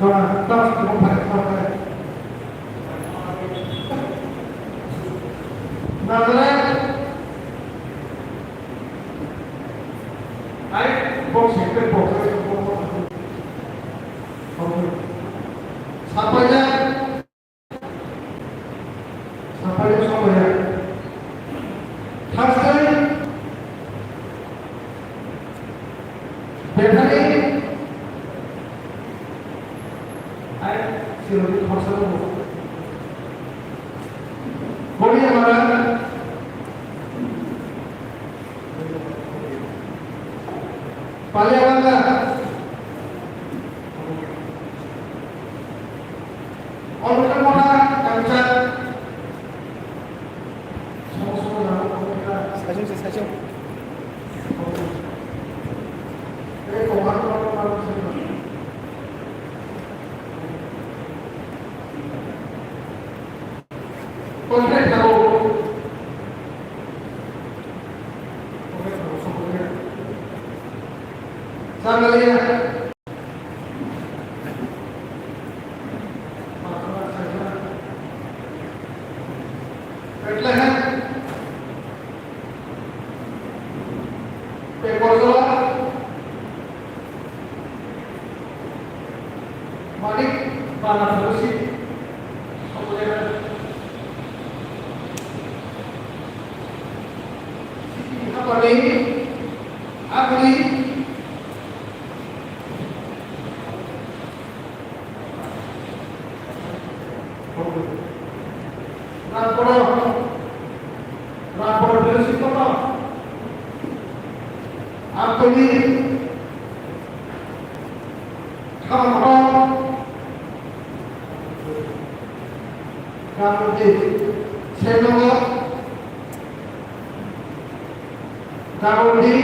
Rồi, đâu không phải. Nào đây. Đấy, bộ sẽเป็นbộ cái không. Sampainya sampai. Sekali Berkali Ayo Silahkan masalah Boleh yang mana Paling bangga Orang mana Kancak Sajung Konkret kalau saya lihat Bethlehem Pekorzola Manik Banarusi apa ini? Agli Rapor dari situ Agli Kamar Kamudi Senoma Kamudi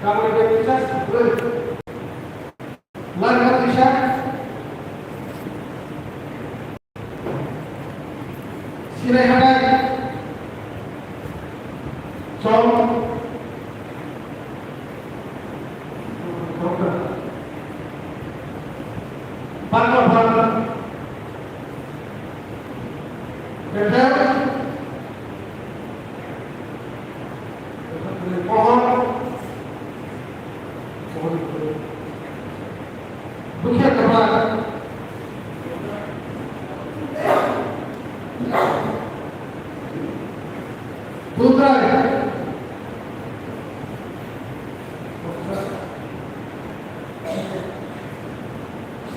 bisa Langkah bisa Sirehagai Som Panggap Betul pohon bukit terbang putra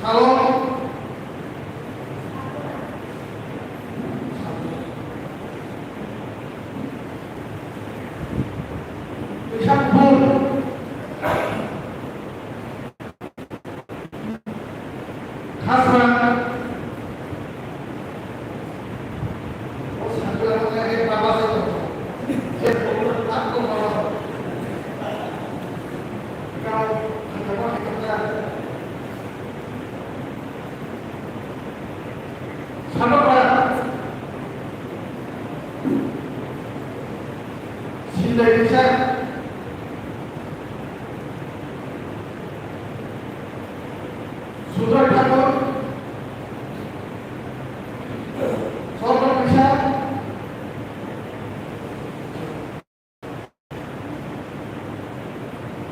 kalau campur hasrat Indonesia sudah takut soal bisa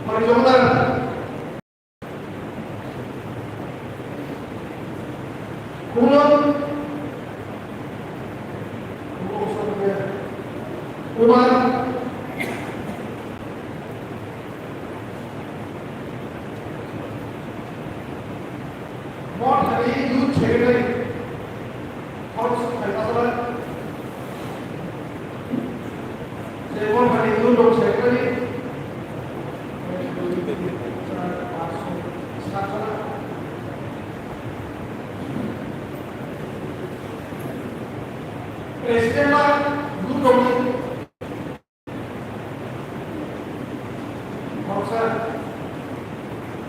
perjuangan ulang umat What have you taken? How is it possible? Say what have you done secretly? Presiden dulu Masa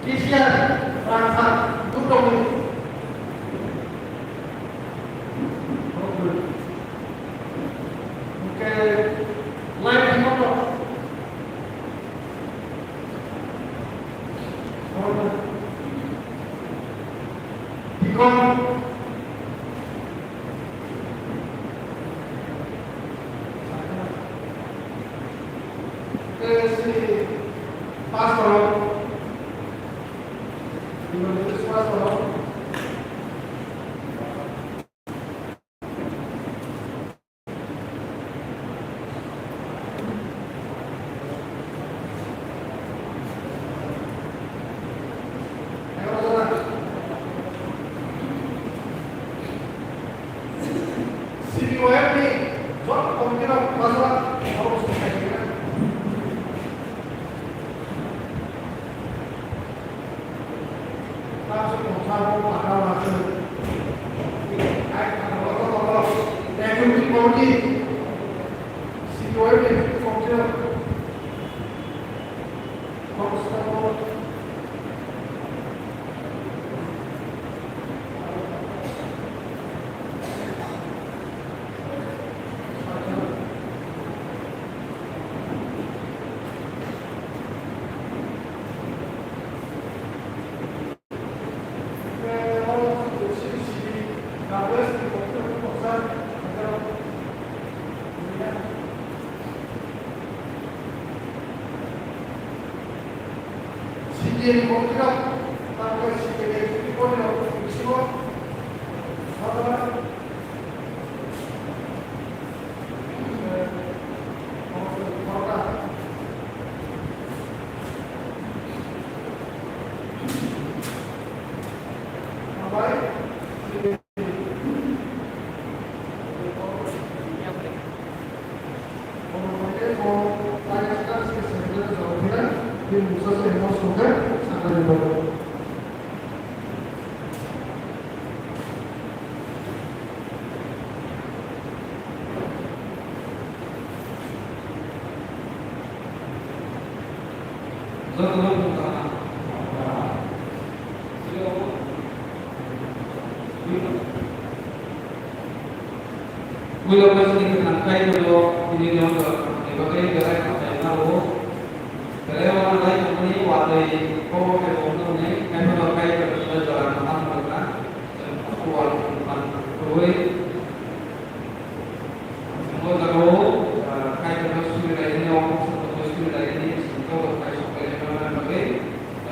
Kisian Rangsa dulu become pass around. You know, just pass around. CPOF में जो computer मसला और उसको कहेंगे आप सब पहुंचाओ आना वाला एक्टिविटी पहुंची CPOF में computer CPM computer tanpa CPM computer semua Belum masih dikenalkan dulu ini untuk dipakai gerai sampai malu. Gerai orang lain ini wadai kau ke untuk ini kami pakai kerja jalan malam mereka keluar tempat keluar. Semua tahu kai terus sudah ini orang terus sudah ini untuk kai sampai mana pakai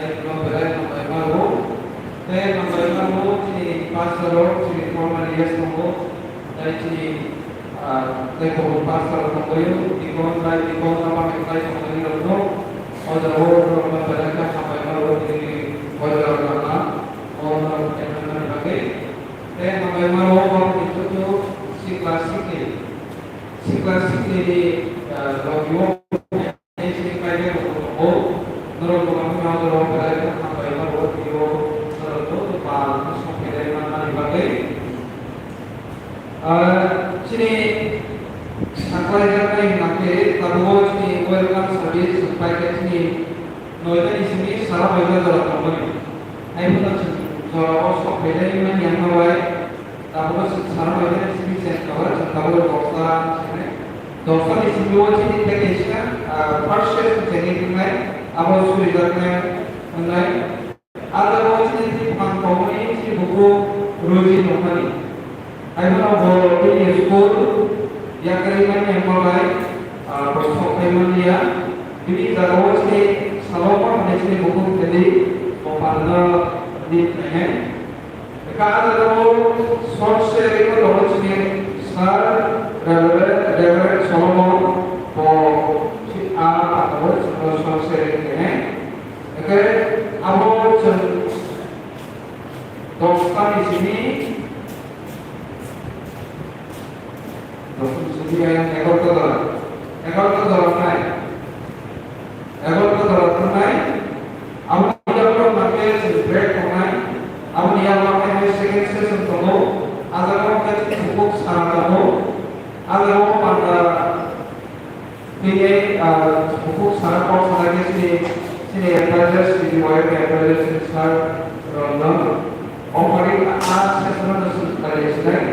kai terus gerai sampai malu. Kai sampai malu ini pasar ini formal yes nunggu dari sini Teko pasal pemboyu di kota apa kita sampai lalu, ada orang membaca sampai lalu di wajar karena orang yang pakai, sampai lalu orang itu tuh si klasik di radio ini si kayak menurut kami orang membaca sampai lalu di itu pas sampai dari mana dipakai. Sini sampai dari nanti tahu sini welcome service sampai ke sini noda di sini salah belajar dalam company. Ayo kita coba sok beda ini yang awal tahu salah belajar di sini set cover tahu dosa sini dosa di sini sini teknisnya first shift training में awal sudah online ada sini di company sini buku rutin company. Ayo kita ini school yang kiriman yang mulai proses payment dia ini kalau sih selama masih buku jadi memperoleh di pengen kalau kalau source itu kalau sih sar level selama si atau source ini oke awal dosa di sini yang ekor dalam naik, apa yang orang pakai break naik, apa yang pakai second session tahu, ada orang pakai buku sekarang tahu, ada orang pada pilih buku sekarang kau lagi sini advisors di web advisors ini sekarang orang pakai session itu sekali sekali,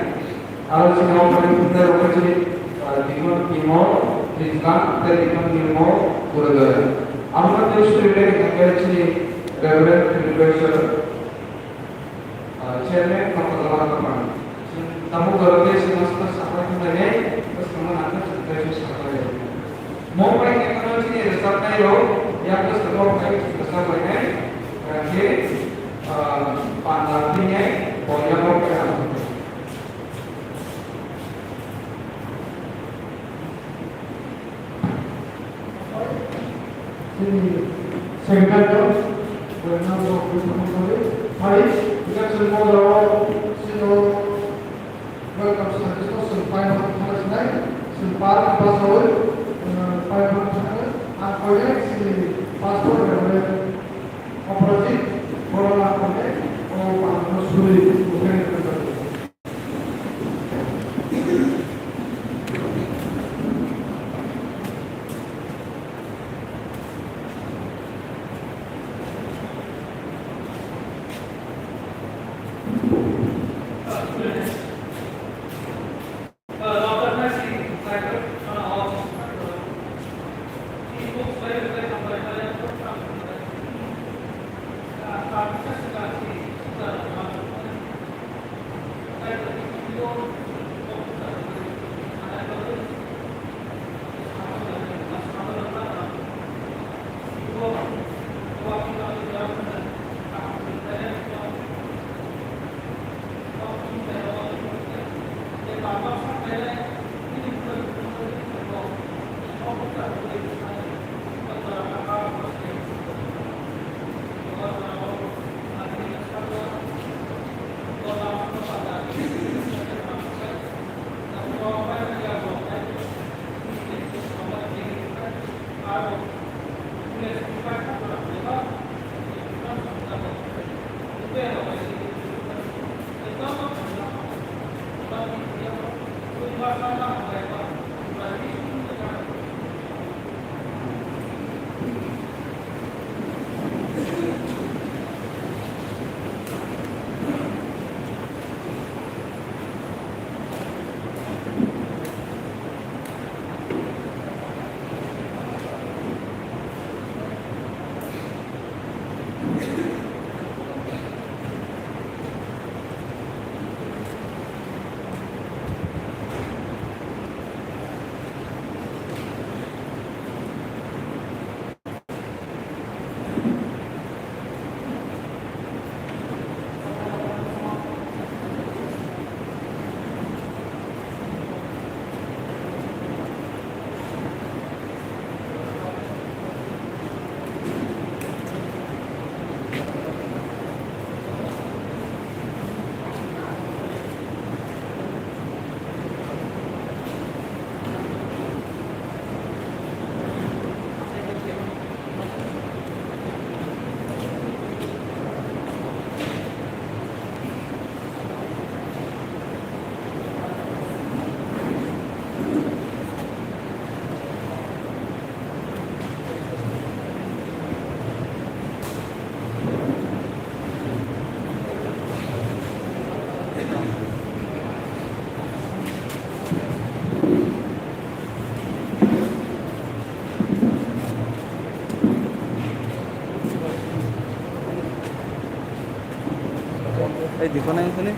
kalau sini orang pakai benar orang sini Dikon Timor, Rizkan, Dikon Timor, Puragaya. Amman Deus Trilek Angel Chini Reverend Professor chairman Dr. Lalapapan. Tamu kalau dia semasa sampai kemarin, terus kemudian nanti terjadi sampai. Mau baik ekonomi ini resep naik yang terus kedua baik resep lainnya, terakhir pandangannya boleh mau berapa. Secretary, Fernando Paris, election model, welcome to the discussion, final tonight, Silpar, Pastor, final tonight, and for next, Pastor, operative, Corona Connect, or Suri, देखो ना इसने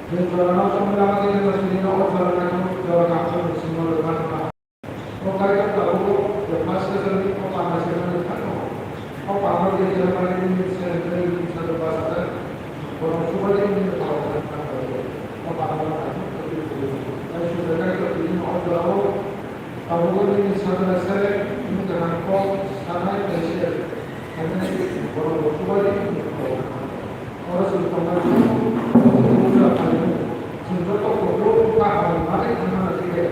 Dan kalau sama lama kita masih di awal jalan kampung semua depan. Kalau kita tahu, ya pasti sering apa masih ada kan? Apa apa dia jalan ini sering satu bahasa. Kalau semua ini tahu kan? Apa apa itu? Tapi sudah kita ini awal jalan. Tahu ini satu saya ini dengan kok sana itu karena kalau semua ini orang sudah tahu. Sehingga kalau Pak Mari karena tiga,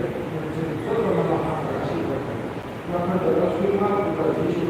jadi kalau malah kasih, maka dalam firman bukan isu.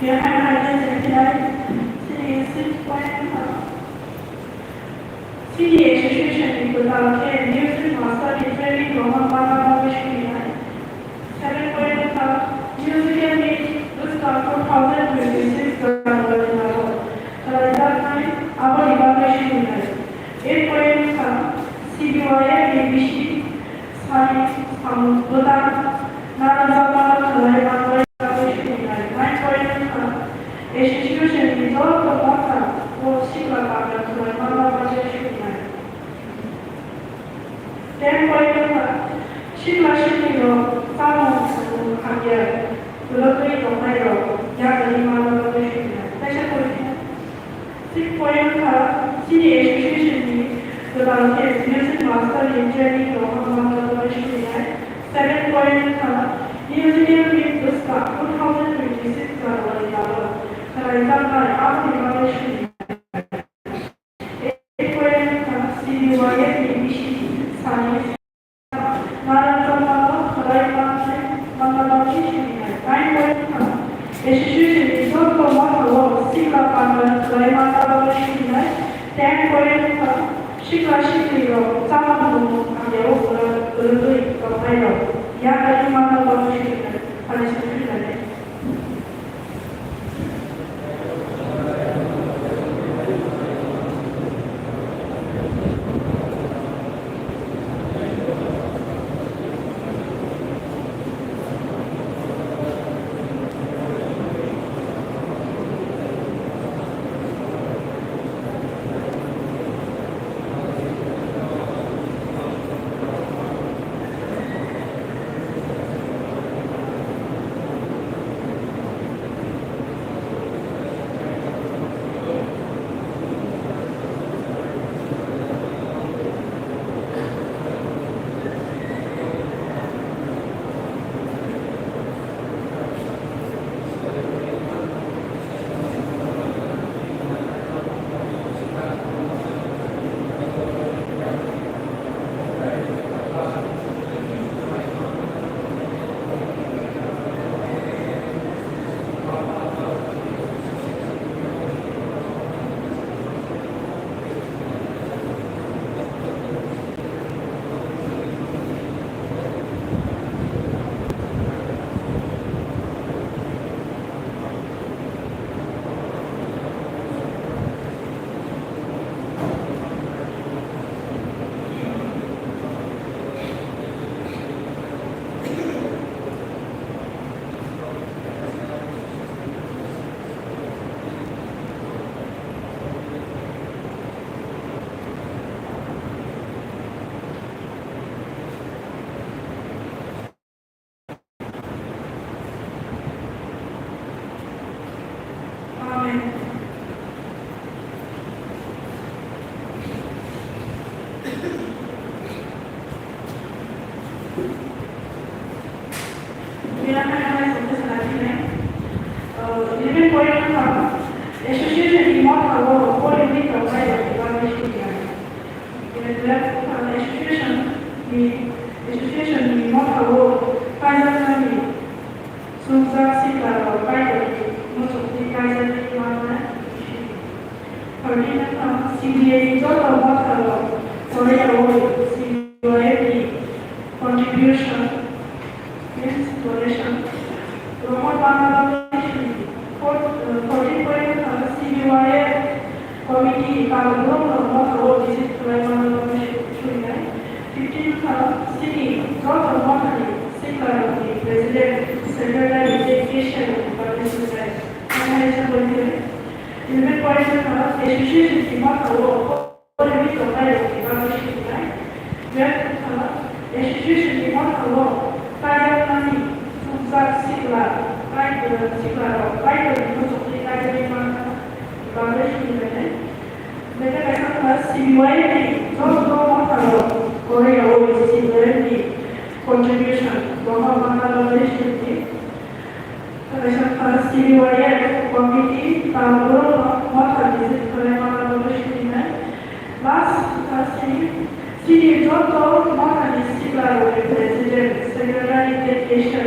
Wir haben City Association in Gulabke, Music Master Literary Roman Bangladesh Union. 7.5 Musical Meet was called 2026 Gulabke. Our evaluation winner. 8.5 CBY ABC Science Bhutan Narasama Kalai Bangladesh Union. 9.5 Institution result of water for Shikla Bangladesh Union. 10.5 Shikla Shikla Samu Kanya Bulakari Tomayo Yakari Bangladesh Union. 6.5 City Association Gulabke Music Master in Training Bangladesh Union. 7.5 Museum in Buska 2026 Gulabke. Karayana Bangladesh Union. 8.5 CBY ABC Science Narasama Bangladesh Union. 9.5 Institution result for one award Sikla Bangladesh Union. 10.5 Shikla Shikla Samu Kanya Bulakari Tomayo Yakari Bangladesh Union. Association in Montreal, Polytechnic of Bangladesh Union. Association in Montreal, Kaiser Sunza Sikla of Bangladesh, most of the Kaiser Coordinator, CDA, Total Montreal, Korea, CUAP, contribution, donation, Roman Bangladesh, 14.5 CBY committee, Kalabro, visit Bangladesh Union, 15 city, total monthly, Sikla, president, secretary, education, participants, 11.5 association in Montreal, Polytechnic of Bangladesh Union, association in Montreal, Kaiser Sikla, contribution from Bangladesh committee, last city total president, secretary, education,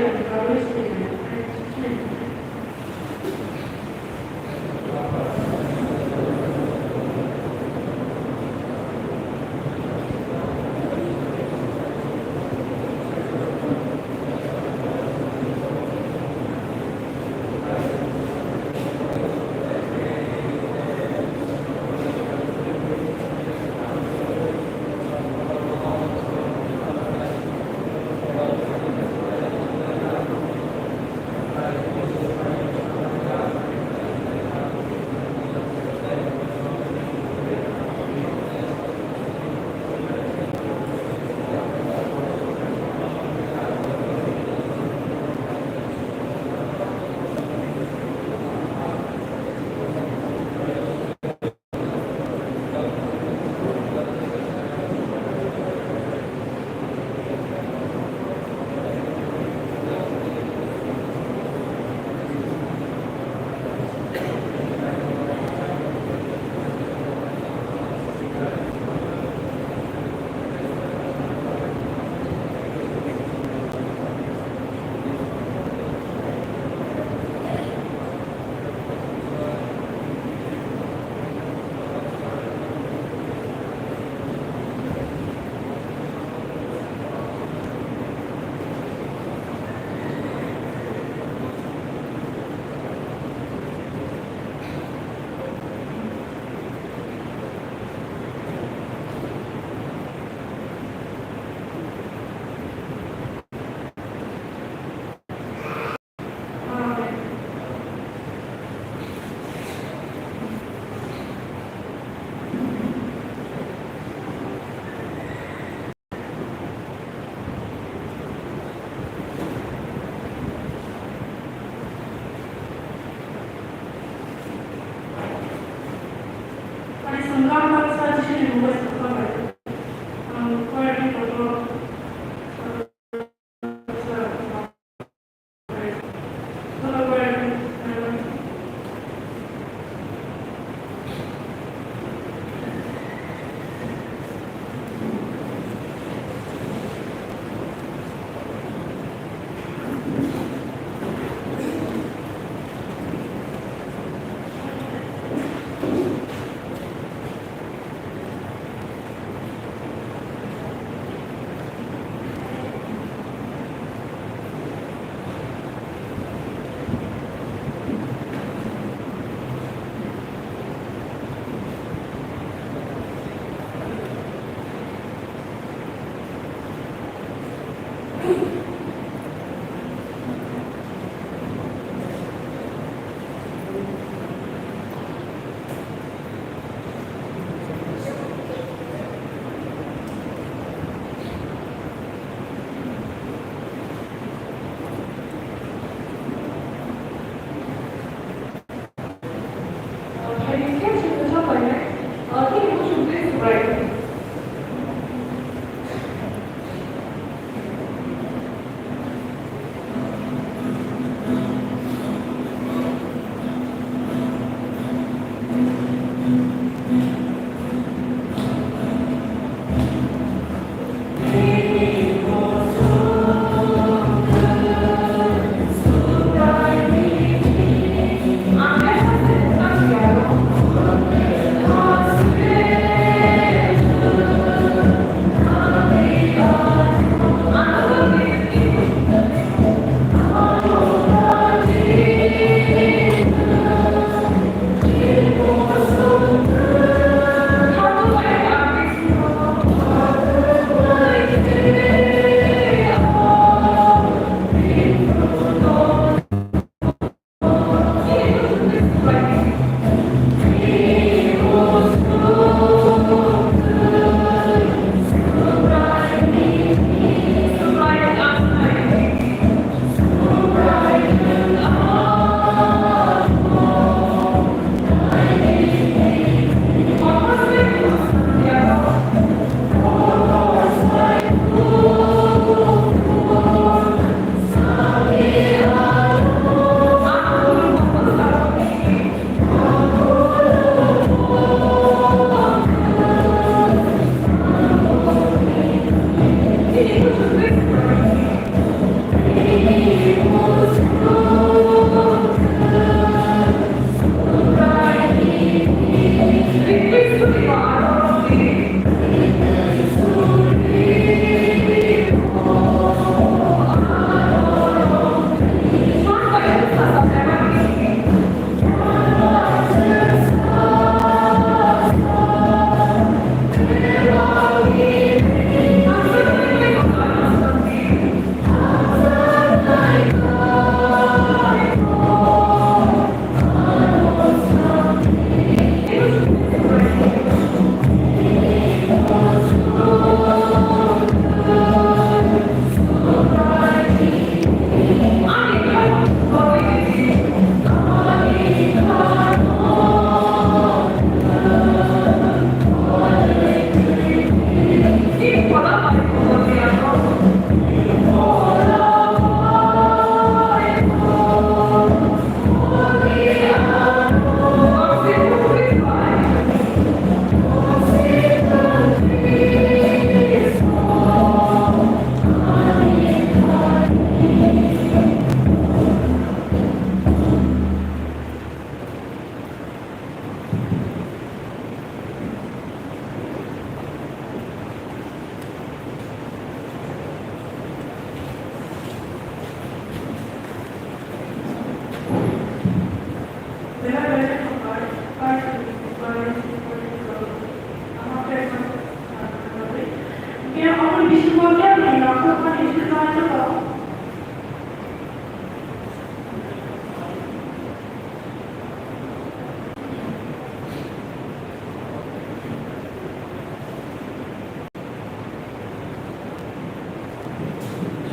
그냥 아무리 미술관 깨어나니까 그것만 예술관 해줘서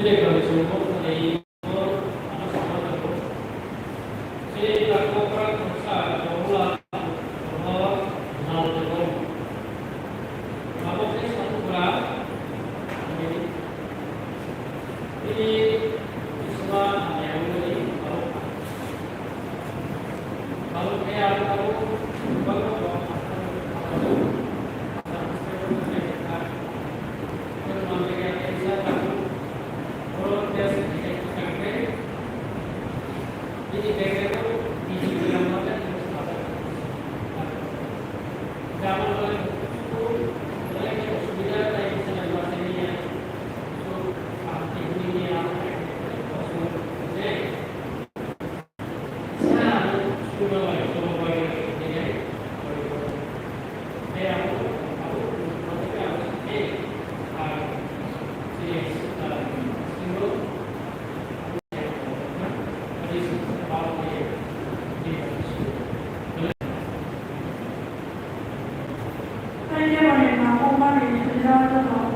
Jadi kalau semua dari anak sekolah itu, jadi aku orang besar, sekolah, sekolah, nol sekolah. Aku sih satu kelas, jadi semua yang ini kalau saya tahu baru 살려버린 나무만이 들려줘서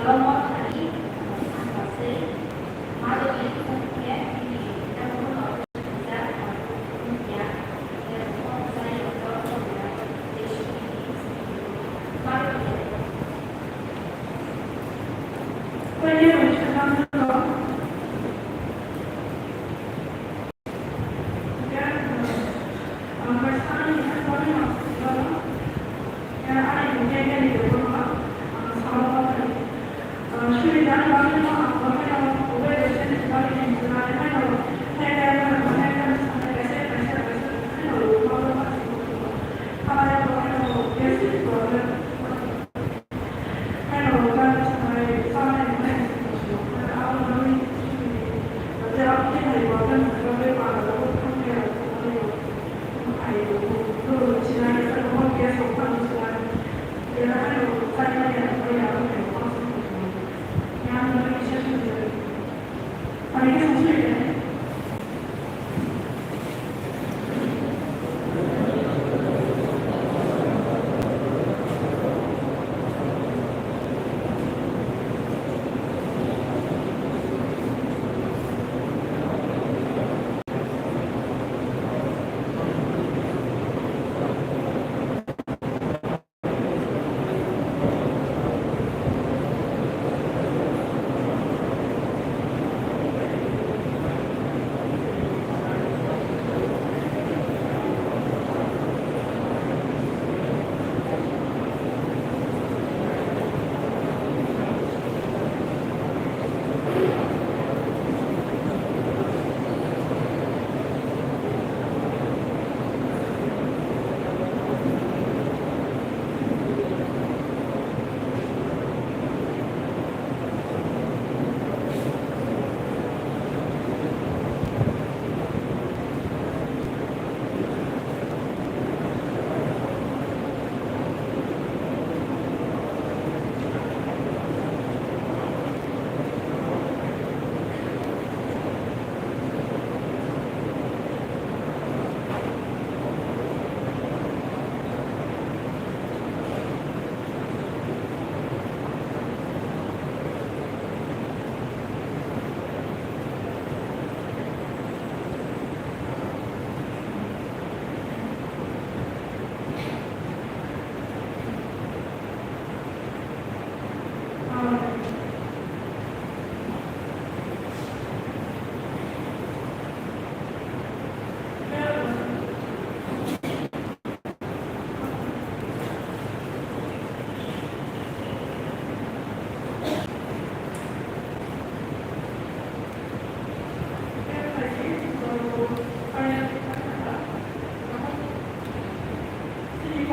Kalau mau hari hasil malu itu ya ini kita mau bisa ya mau saya untuk malu 살려버린 세상에서 정말 사랑이 한 번에 왔어요. 그냥 안에 굉장히 되고요. 사랑하는 술이 나는 마음에서 아빠가 500% 주말에 주말에 하려고 살려면 살려면 살려면 살려면 하려고 하려고 하려고 예술 거를 하려고 하는 정말 사랑하는 것이고 아무리 어제 앞에서 이거는 그거를 말하고 함께하고 아이고 또 지나서 함께 속하는 시간 내가 하려고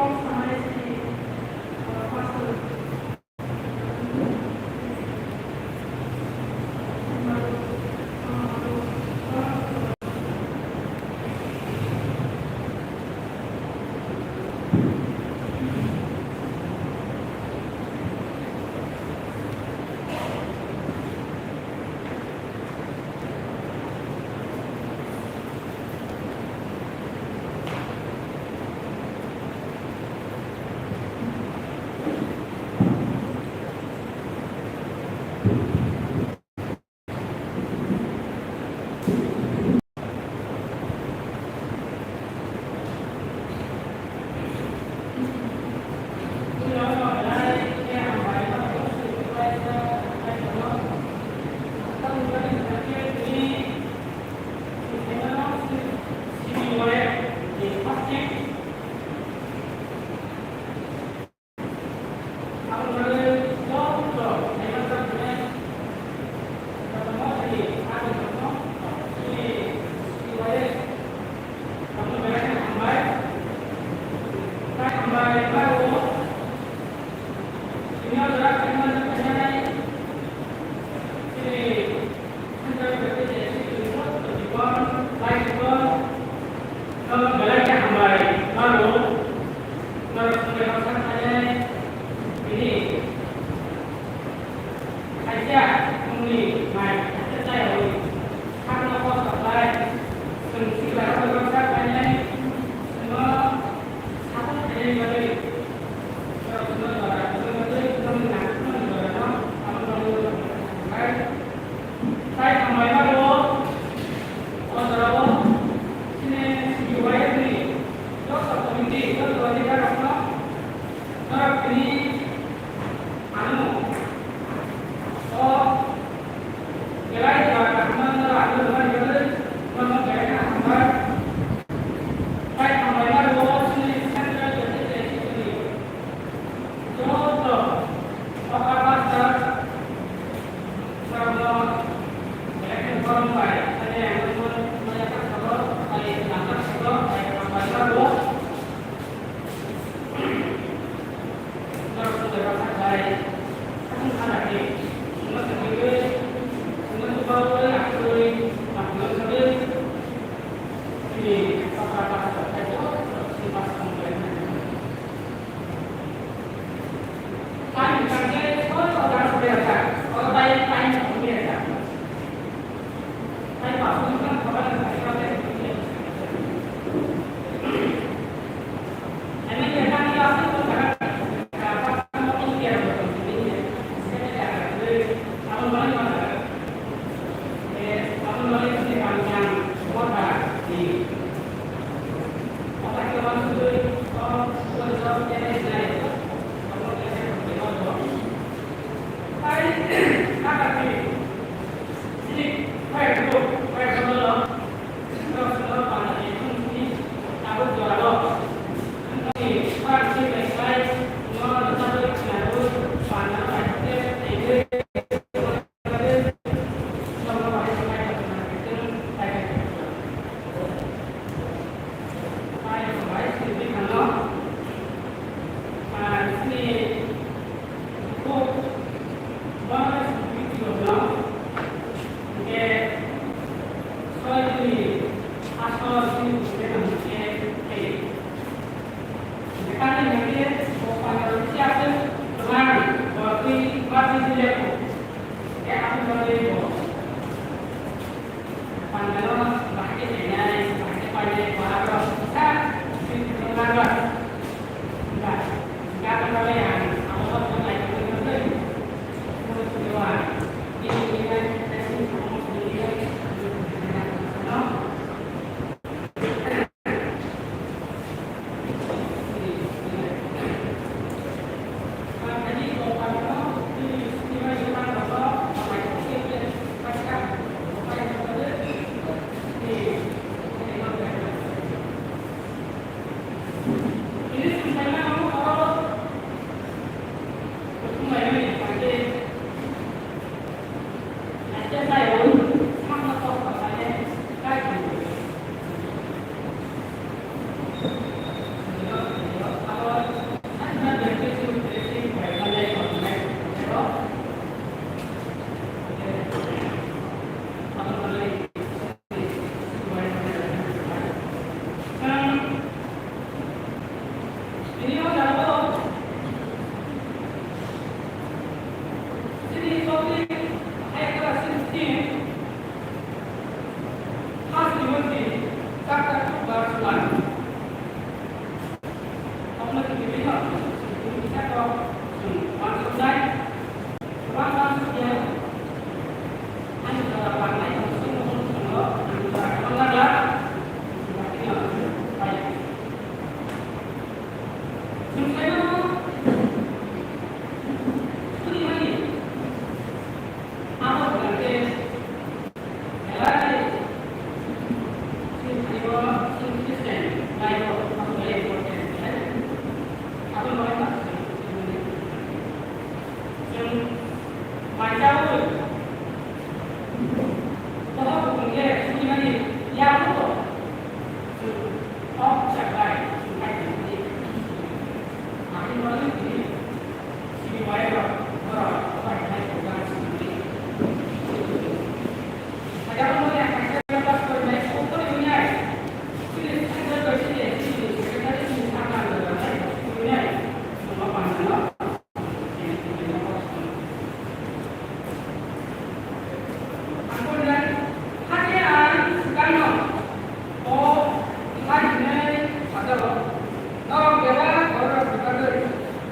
Paul sama si pastor.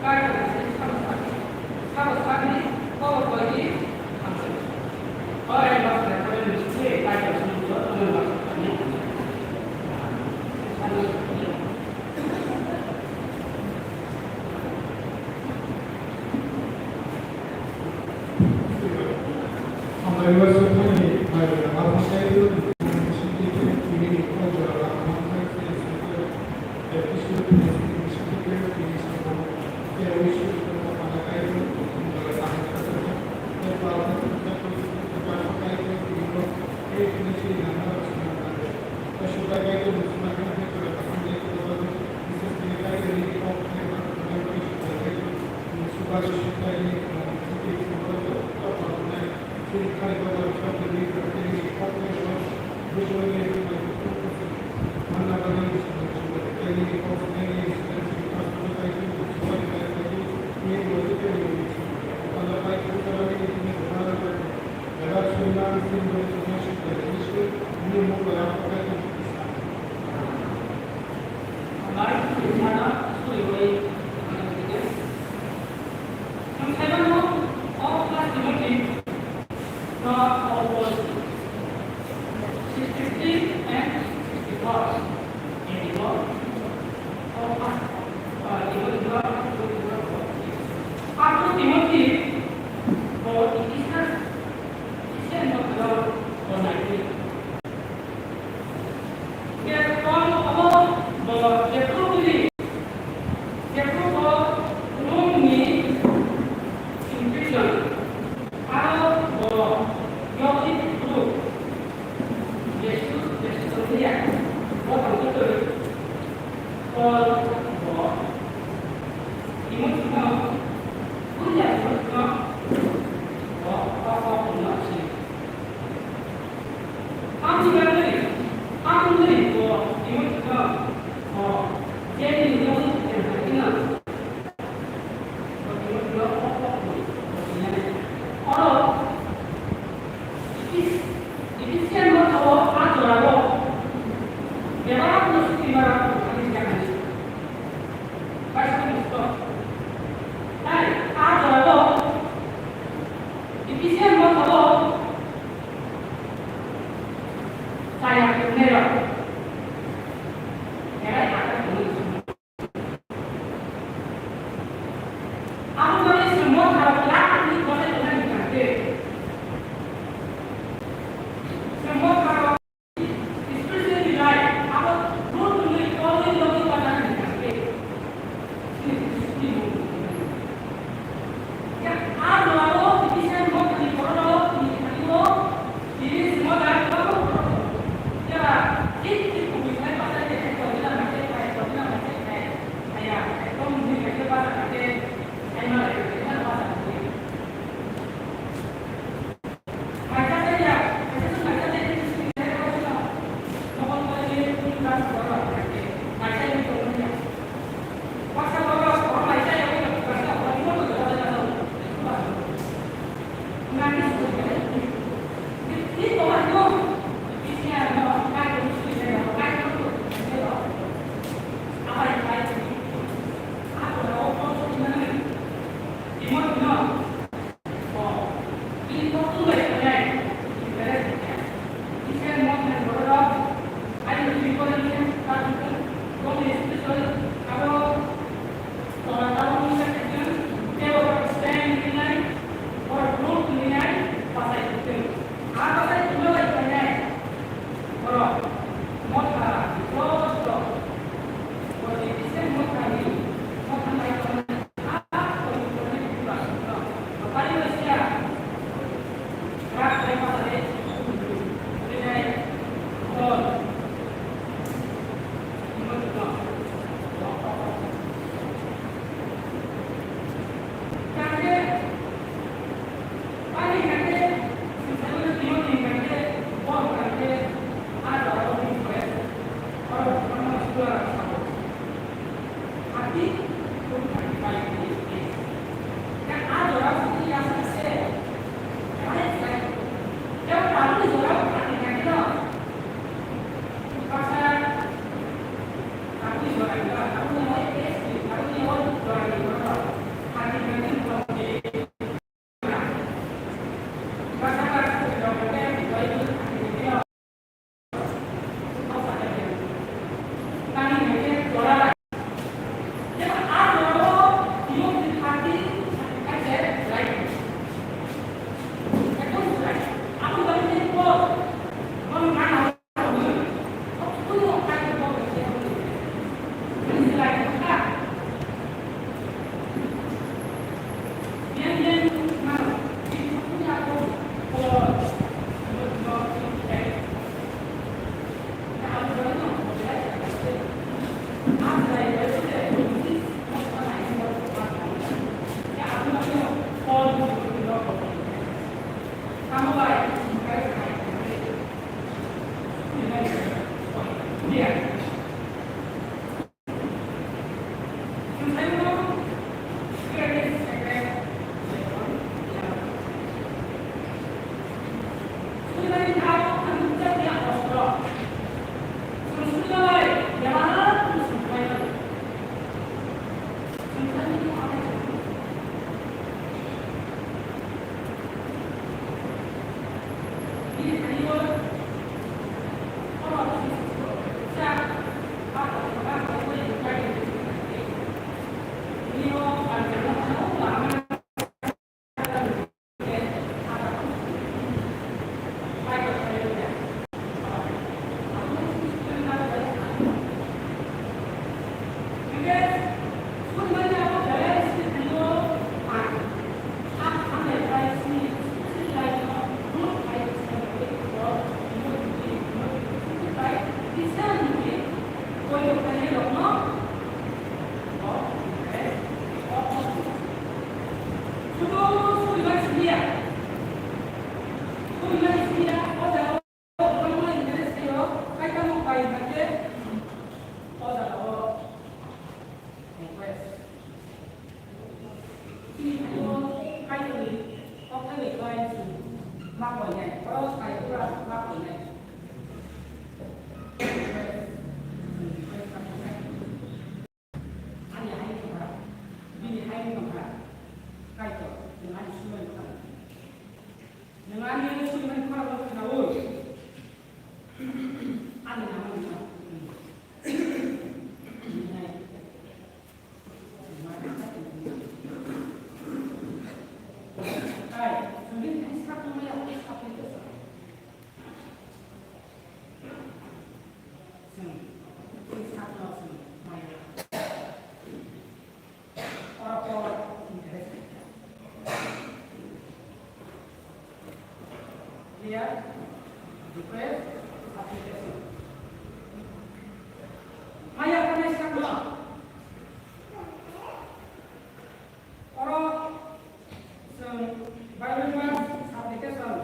Aku juga mana? Orang environment application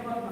orang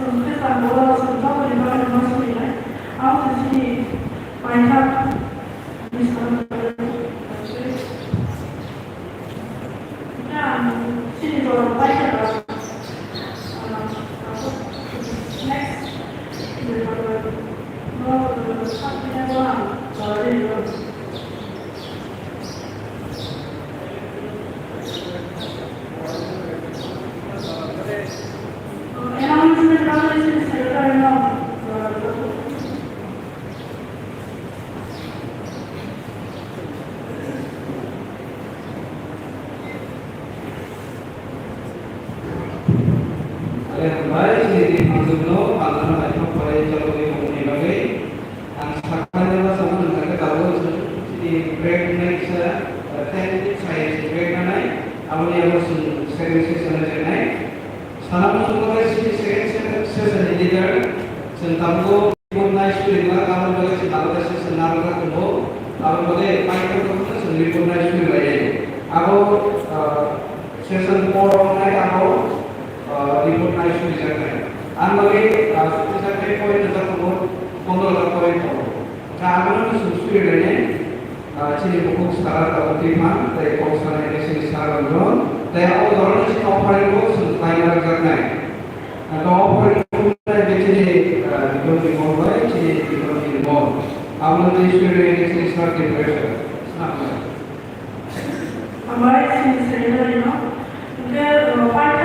Son Christian Moller, son Doppel, I have this other 그냥 시리즈로 빠져나가서 next 이제 뭐 사진에서 저를 announcement published Secretary of Kembali di Masukno, Pandan Baikno Pada Jalur Komunikasi Bagai, Ang Sakanya sama dengan ketahuan di break next teknik saya break mana, awalnya harus services sana salam semua sih saya leader, sentanggo komunikasi dengan kamu bagai senarai senarai ketemu, kamu bagai pakai komunikasi sendiri komunikasi bagai, aku season 4 online aku report na issue dijakan. Anbagi seperti poin tentang kontrol poin itu. Kalau susu ini, ciri buku sekarang atau timah, dari konsumen ini sekarang belum. Dari awal orang itu operan itu selesai kerjanya. Kalau operan itu jadi di mobile, jadi di mall. Awal itu ini sekarang di pressure. Kembali sini saya ini, untuk part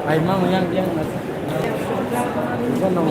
Ay, mama, yang bukan dong,